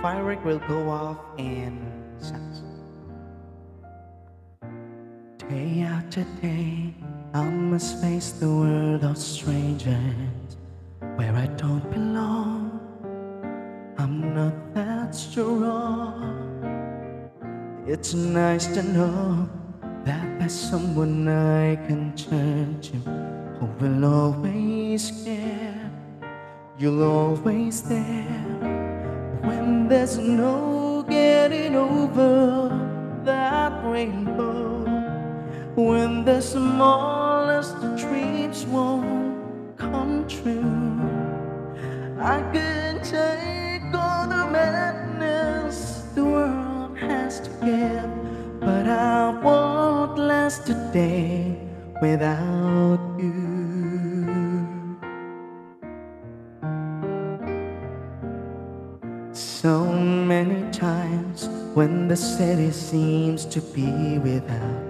firework will go off in seconds. Day after day, I must face the world of strangers where I don't belong. I'm not that strong. It's nice to know that there's someone I can turn to who will always care. You'll always there when there's no getting over that rainbow. When the smallest dreams won't come true, I can take all the madness the world has to give, but I won't last a day without you. So many times when the city seems to be without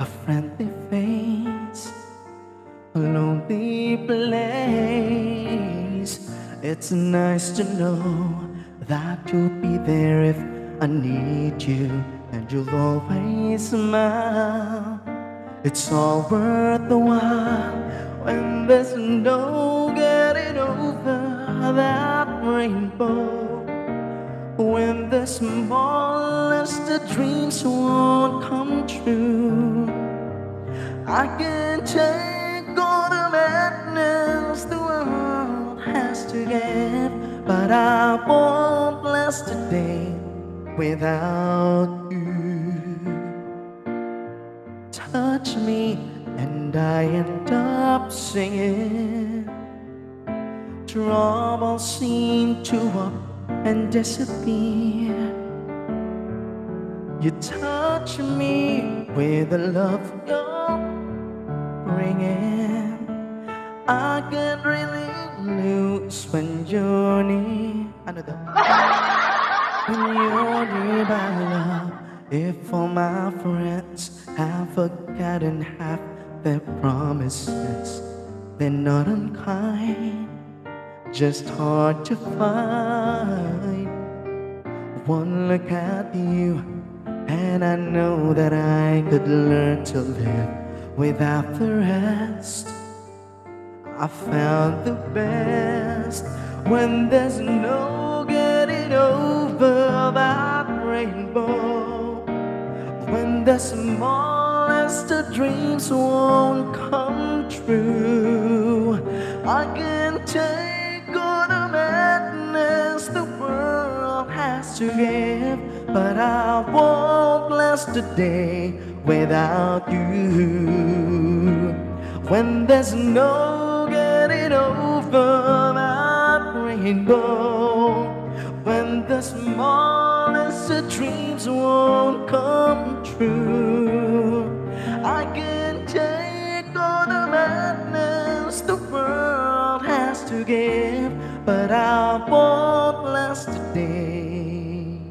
a friendly face, a lonely place, it's nice to know that you'll be there if I need you, and you'll always smile. It's all worth the while when there's no getting over that rainbow. When the smallest dreams won't come true, I can take all the madness the world has to give, but I won't last a day without you. Touch me and I end up singing. Trouble seem to up and disappear. You touch me with the love you're bringing. I can't really lose when you're near. Ano daw? When you're near my love. If all my friends have forgotten half their promises, they're not unkind, just hard to find. One look at you and I know that I could learn to live without the rest. I found the best when there's no getting over that rainbow. When the smallest dreams won't come true, I can take all the madness the world has to give, but I won't last a day without you. When there's no getting over that rainbow, when the smallest dreams won't come true, I can take all the madness the world has to give, but I won't last a day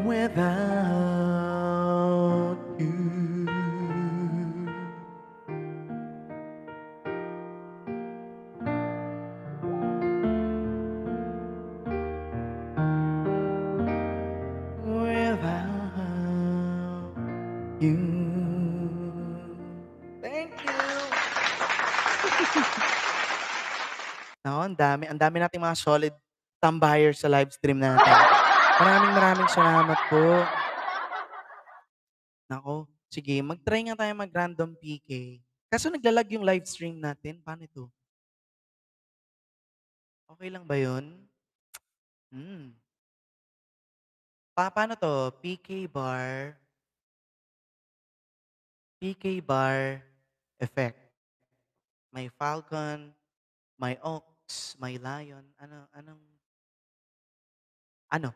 without you. Without you. Thank you. Nako, ang dami nating mga solid tambayers sa live stream natin. Maraming salamat po. Nako, sige, mag-try nga tayo mag-random PK. Kaso naglalag yung live stream natin. Paano ito? Okay lang ba yun? Hmm. Paano to? PK bar effect. May falcon, may ox, may lion. Ano? Ah,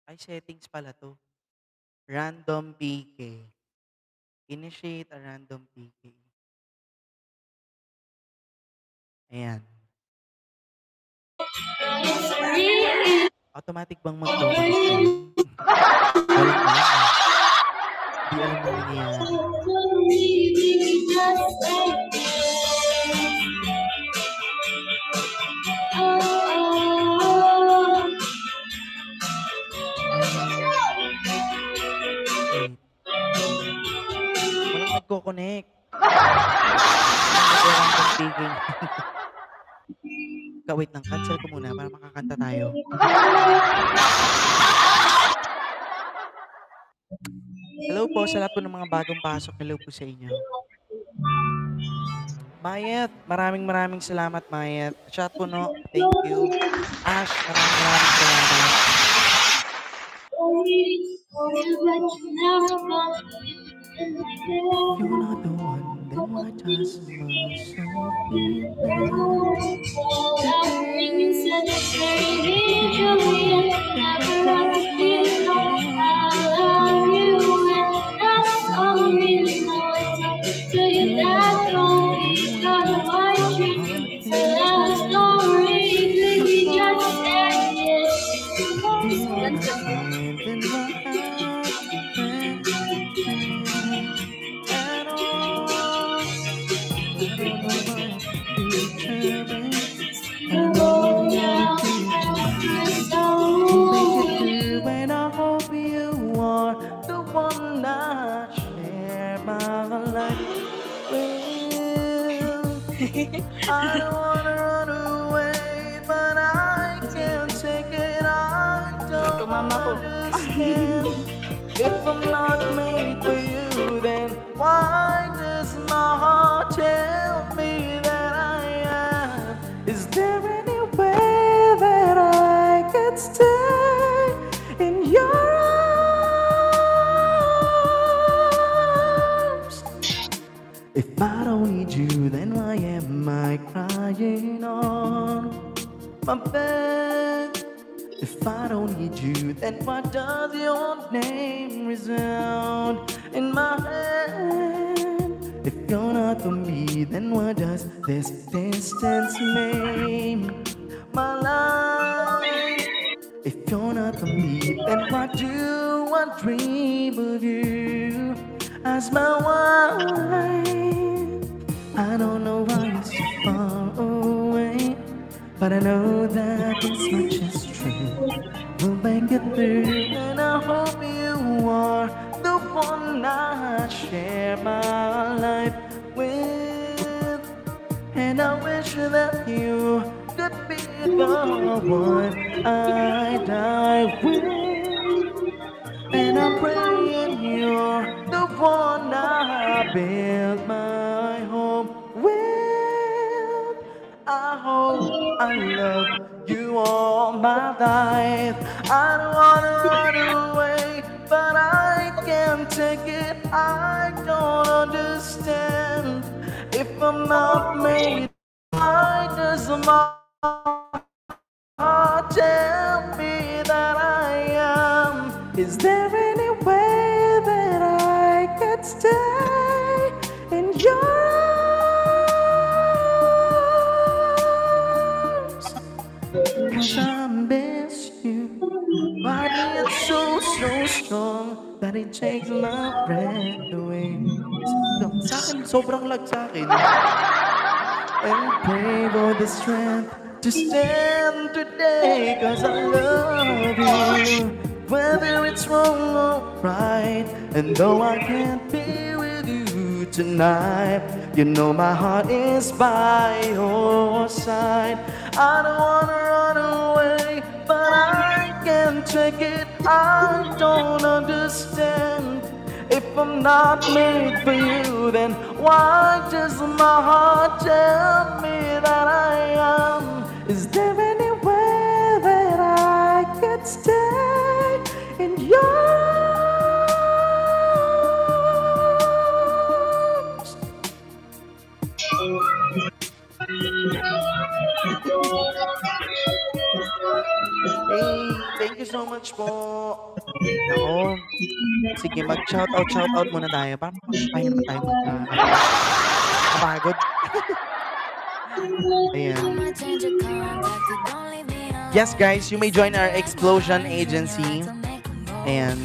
ay, settings pala to. Random PK. Initiate a random PK. Ayan. Automatic bang mag-connect yun? Walang ano. Di alam ng nangyayari. Wait. Walang nagko-connect. Walang speaking. Wait lang, cancel ko muna para makakanta tayo. Hello po sa lahat po ng mga bagong pasok. Hello po sa inyo. Mayet, maraming salamat, Mayet. Chat po, no? Thank you. Ash, maraming salamat. You're not the one, then why does myself feel when I hope you are the one I share my life with. I don't wanna run away, but I can't take it. I don't understand. If I'm not made for you, then why does my heart tell me that I am? Is there any way that I could stay in your arms? If I don't need you, then why am I crying on my bed? If I don't need you, then why does your name resound in my head? If you're not for me, then why does this distance make my life? If you're not for me, then why do I dream of you as my wife? I don't know why you're so far away, but I know that this much is true. We'll make it through, and I hope you are the one I share my life with. And I wish that you could be the one I die with. And I'm praying you're the one I build my home with. I hope I love you all my life. I don't wanna run away, but I can't take it. I don't understand. If I'm not made, why does my heart tell me that I am? Is there any way that I could stay in your arms? 'Cause I miss you. Body is so strong that it takes my breath away. Sa akin, sobrang lag sa akin. And pray for the strength to stand today, 'cause I love you, whether it's wrong or right. And though I can't be with you tonight, you know my heart is by your side. I don't wanna run away, but I can't take it. I don't understand. If I'm not made for you, then why does my heart tell me that I am? Is there any way that I could stay in your arms? Hey, thank you so much po. Nako. Sige, mag-shoutout muna tayo. Para makapagpahinga naman tayo kapagod. Ayan. Yes, guys, you may join our Explosion Agency. And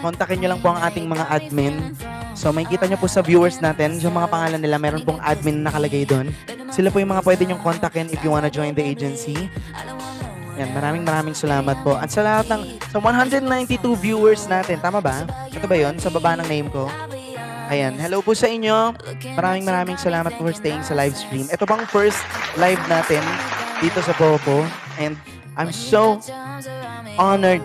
kontakin nyo lang po ang ating mga admin. So, makikita nyo po sa viewers natin, yung mga pangalan nila, meron pong admin na nakalagay doon. Sila po yung mga pwede nyong kontakin if you wanna join the agency. Yan, maraming salamat po. At sa lahat ng, sa 192 viewers natin, tama ba? Ito ba yun? Sa baba ng name ko? Ayan, hello po sa inyo. Maraming salamat for staying sa live stream. Ito bang first live natin dito sa Popo. And I'm so honored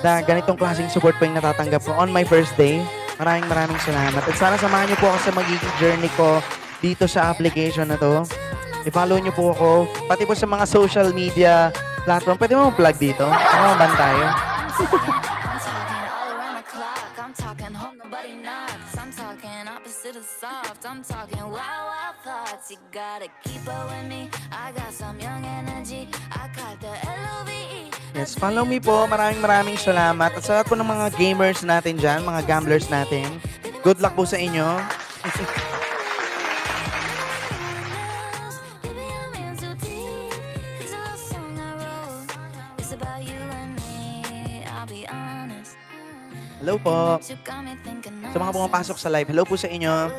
na ganitong klaseng support po yung natatanggap ko on my first day. Maraming salamat. At sana samahan niyo po ako sa magiging journey ko dito sa application na to. I-follow niyo po ako. Pati po sa mga social media platform. Pwede mo mag-plug dito? Ano ban tayo? I'm talking wild thoughts. You gotta keep up with me. I got some young energy. I got the LOVE. Yes, follow me po. Maraming salamat. At sa lahat po ng mga gamers natin dyan, mga gamblers natin, good luck po sa inyo. Hello po. Sa mga pumapasok sa live, hello po sa inyo.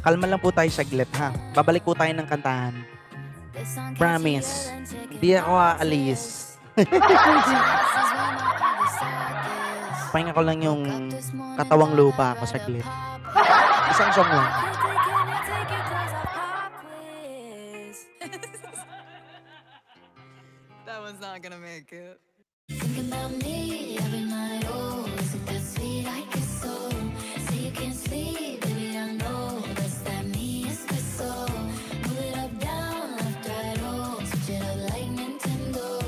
Kalma lang po tayo saglit, ha? Babalik po tayo ng kantahan. Promise. Hindi ako aalis. Pahinga ko lang yung katawang lupa ako saglit. Isang song lang. That one's not gonna make it. Think about me every night, oh, is it that sweet I get so? Say you can't sleep, baby, I know. That's that me espresso. Move it up, down, left, right, oh, switch it up like Nintendo.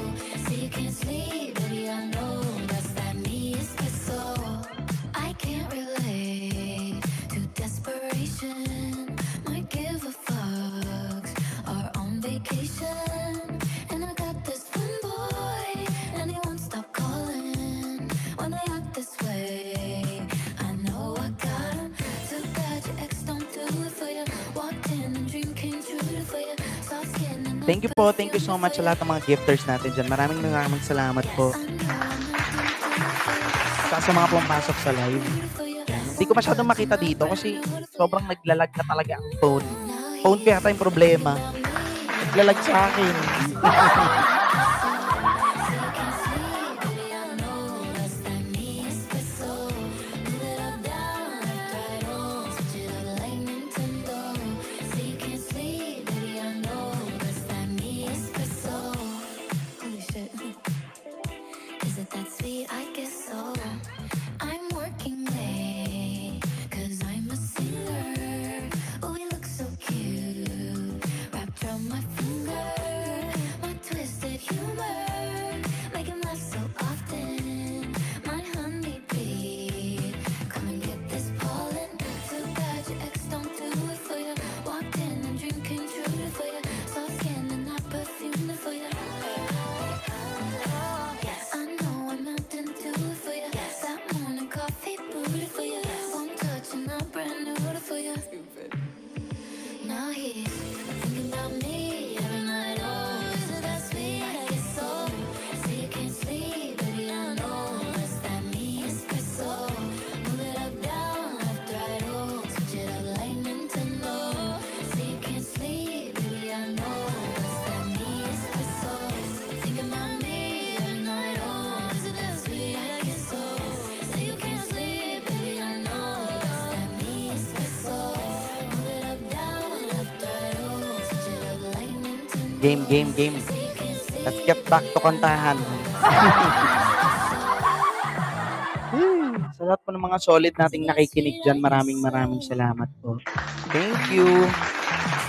Say you can't sleep, baby, I know. That's that me espresso. I can't relate to desperation. Might give a fucks, are on vacation. And I got this one boy, and he won't stop calling when I act this way. I know I got him. Too bad your ex don't do it for you. Walked in and dream came true for you. Soft skin and thank you po. Thank you so much sa lahat ng mga gifters natin dyan. Maraming salamat po. Sa mga pumapasok sa live. Hindi ko masyadong makita dito kasi sobrang naglalag na talaga ang phone. Phone ko yata yung problema. Naglalag sa akin. Game. Let's get back to kantahan. Sa lahat po ng mga solid nating nakikinig dyan, maraming salamat po. Thank you.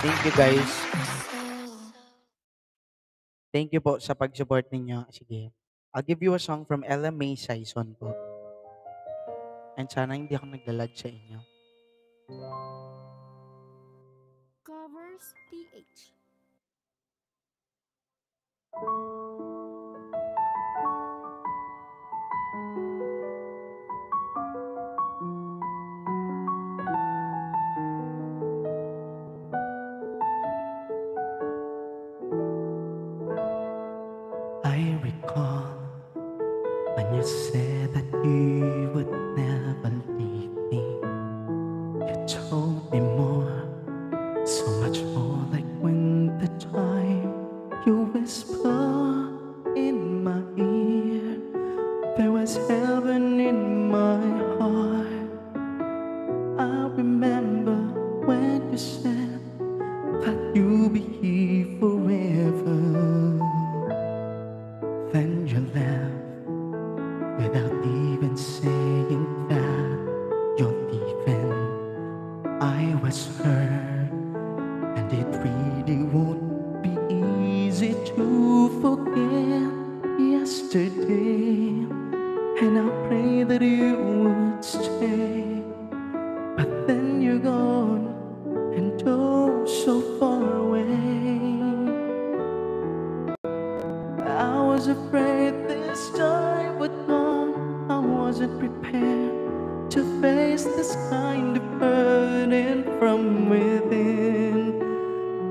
Thank you, guys. Thank you po sa pag-support ninyo. Sige. I'll give you a song from Ella May Saison po. And sana hindi ako naglalag sa inyo. Covers PH. I recall when you said that you would never leave me. You told me more, so much more, like when the time you whisper in my ear. There was heaven in my heart. I remember when you said that you'll be here forever. Then you left without even saying that you're leaving. I was hurt, and it really won't be easy to forget yesterday. And I pray that you would stay, but then you're gone, and oh, so far away. I was afraid this time would come. I wasn't prepared to face this kind of burden from within.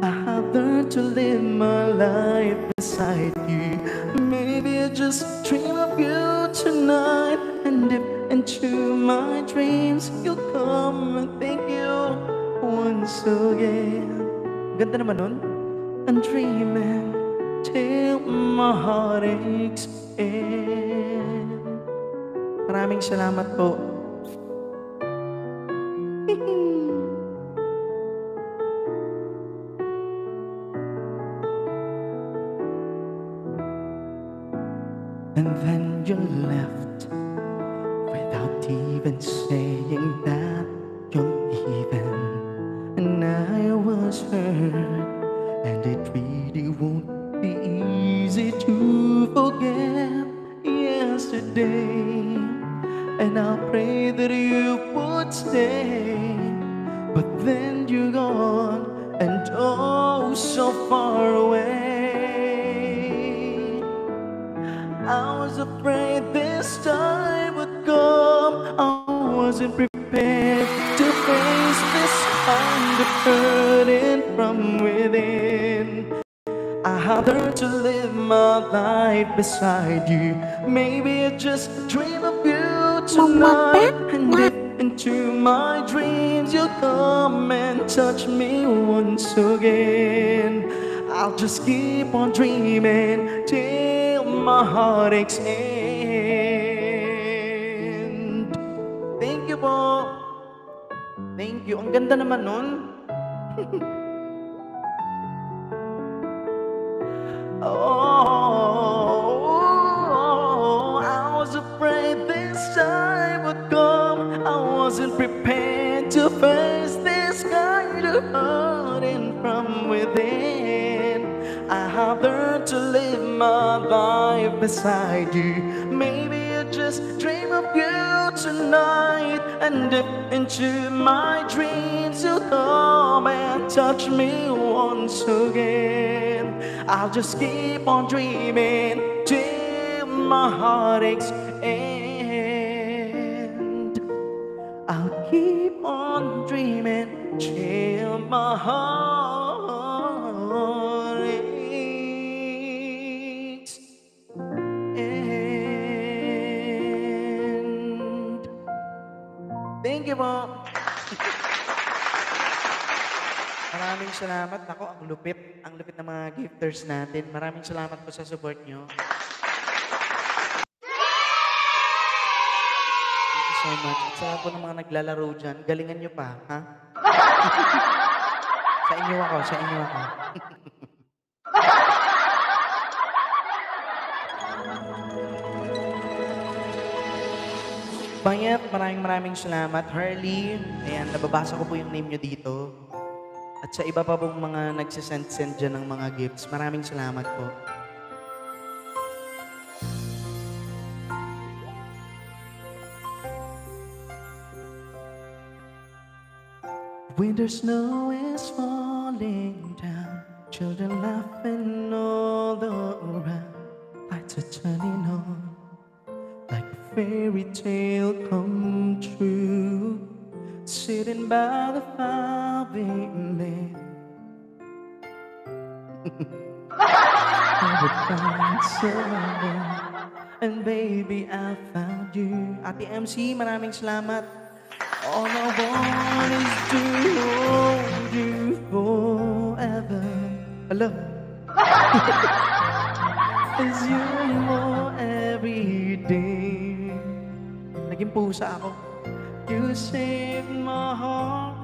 I have learned to live my life beside you. Maybe I just dream of you tonight, and if into my dreams you'll come and thank you once again. Ganda naman nun. I'm dreaming till my heart aches end. Maraming salamat po. And then you left without even saying that you're leaving. And I was hurt, and it really won't be easy to forget yesterday. And I pray that you would stay, but then you're gone, and oh, so far away. I was afraid this time would come. I wasn't prepared to face this kind of burden from within. I have learned to live my life beside you. Maybe I just dream of you tonight, and if into my dreams you'll come and touch me once again. I'll just keep on dreaming till my heart aches end. Thank you po. Thank you. Ang ganda naman nun. Oh, I was afraid this time would come. I wasn't prepared to face this kind of hurting from within. I have learned to live my life beside you. Maybe I just dream of you tonight, and if into my dreams you'll come and touch me once again. I'll just keep on dreaming till my heart aches end. I'll keep on dreaming till my heart aches end. Thank you po. Maraming salamat. Ako, ang lupit. Ang lupit ng mga gifters natin. Maraming salamat po sa support nyo. Thank you so much. At sa lahat po ng mga naglalaro dyan, galingan nyo pa, ha? Sa inyo ako, sa inyo ako. Bayat, maraming salamat. Harley, ayan, nababasa ko po yung name nyo dito. At sa iba pa pong mga nagsisend-send dyan ng mga gifts, maraming salamat po. winter snow is falling down, children laughing all around, lights are turning on, like a fairy tale come true. Sitting by the fire, baby, I would find someone, and baby, I found you. Ate MC, maraming salamat. All I want is to hold you forever. Hello. As you more every day. Naging pusa ako. You saved my heart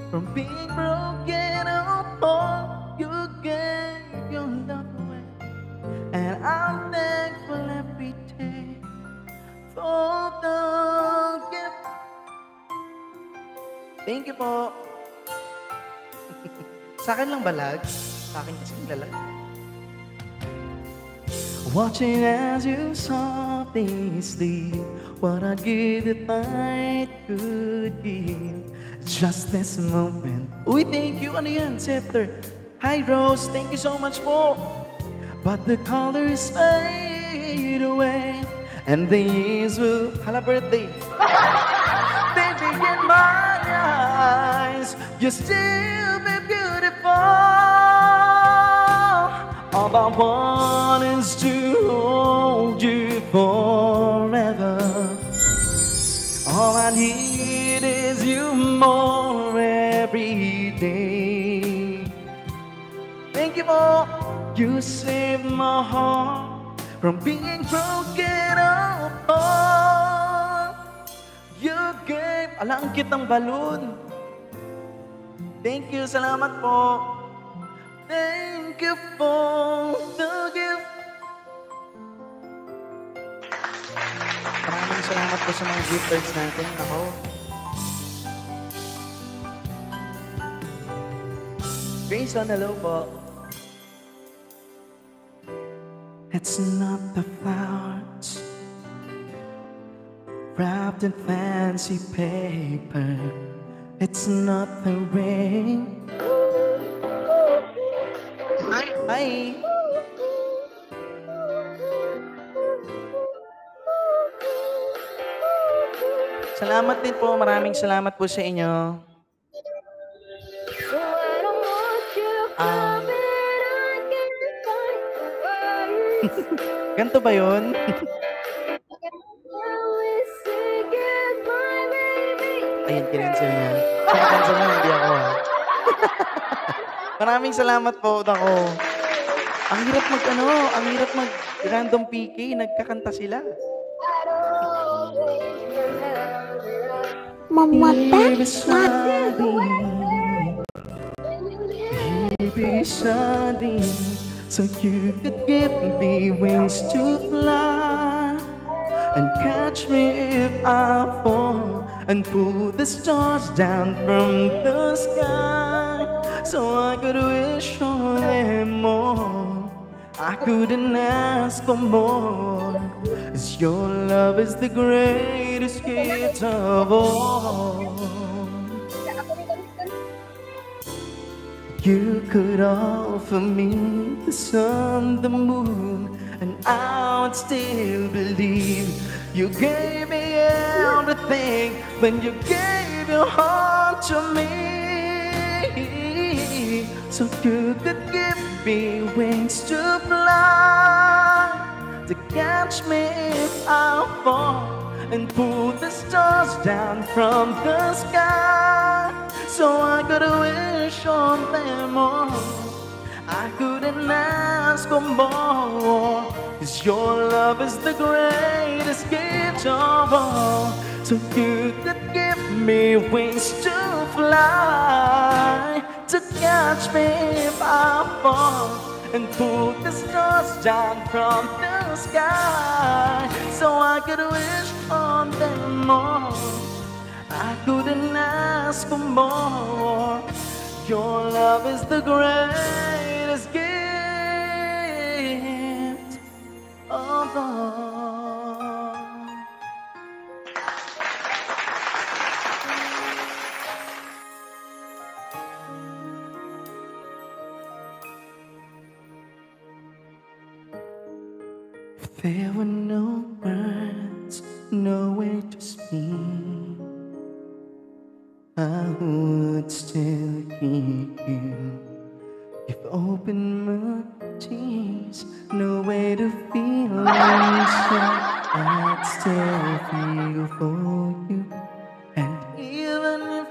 from being broken apart. You gave your love away, and I'm thankful every day for the gift. Thank you po. Sa akin lang balag. Sa akin kasi lalag. Watching as you softly sleep, what I'd give if I could give just this moment. Uy, thank you. Ano yan, Scepter? Hi, Rose. Thank you so much po. But the colors fade away, and the years will... Hala, birthday. Baby, in my eyes, you still be beautiful. All I want is to hold you forever. All I need is you more every day. Thank you for you saved my heart from being broken apart. You gave... Ala, ang cute ng balloon. Thank you, salamat po. Thank you for the gift. Maraming salamat po sa mga gifters natin. Ako. Grayson, hello po. It's not the flowers wrapped in fancy paper. It's not the rain. Hi. Salamat din po. Maraming salamat po sa inyo. Ganto ba yun? Ayun, kinansel niya. Kinansel niya, hindi ako. Maraming salamat po, ako. Ang hirap ang hirap mag random PK, nagkakanta sila. Memuat So you could give me wings to fly and catch me if I fall and pull the stars down from the sky so I could wish on them more. I couldn't ask for more, 'cause your love is the greatest gift of all. You could offer me the sun, the moon, and I would still believe. You gave me everything when you gave your heart to me. So you could give me wings to fly, to catch me if I fall and pull the stars down from the sky so I could wish on them all. I couldn't ask for more, 'cause your love is the greatest gift of all. So you could give me wings to fly, to catch me if I fall and pull the stars down from the sky so I could wish on them all. I couldn't ask for more. Your love is the greatest gift of all. there were no words, no way to speak, I would still hear you. You've opened my tears, no way to feel inside, I'd still feel for you. And even if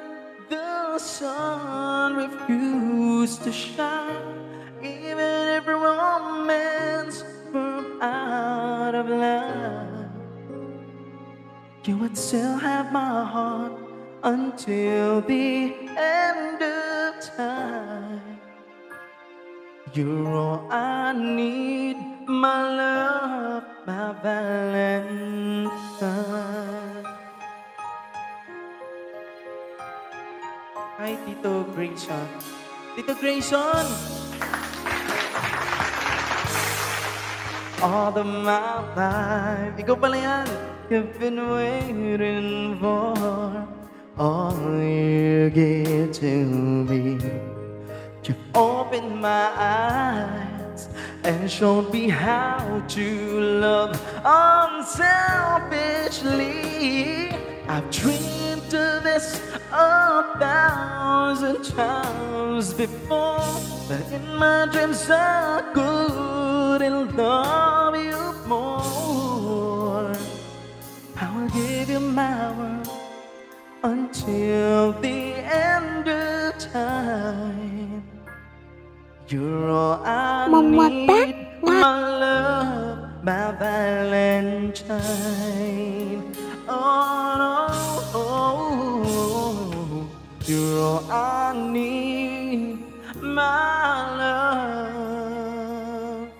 the sun refused to shine, even if romance grew out of love, you would still have my heart until the end of time. You're all I need, my love, my Valentine. Hi, Tito Grayson. Tito Grayson! All of my life, ikaw pala yan. You've been waiting for all you give to me. You've opened my eyes and showed me how to love unselfishly. I've dreamed of this 1,000 times before, but in my dreams I couldn't love you more. I will give you my word until the end of time. You're all I need, my love, my Valentine. Oh, no, you're all I need, my love,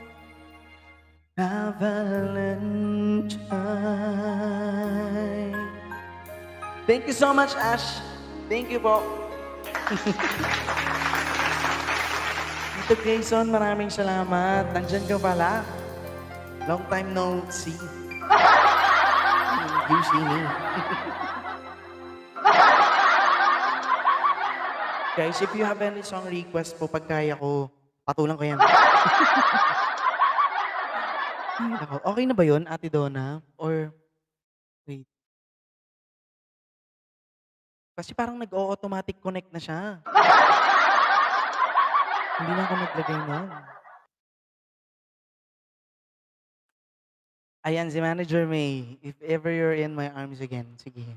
my Valentine. Thank you so much, Ash. Thank you po. Tito Grayson, maraming salamat. Nandyan ka pala. Long time no see. You see me. Guys, if you have any song request po, pag kaya ko, patulang ko yan. Ay, nako. Okay na ba yun, Ate Donna? Or, wait. Kasi parang nag-o-automatic connect na siya. Hindi na ako naglagay nun. Ayan, si Manager May. If ever you're in my arms again. Sige.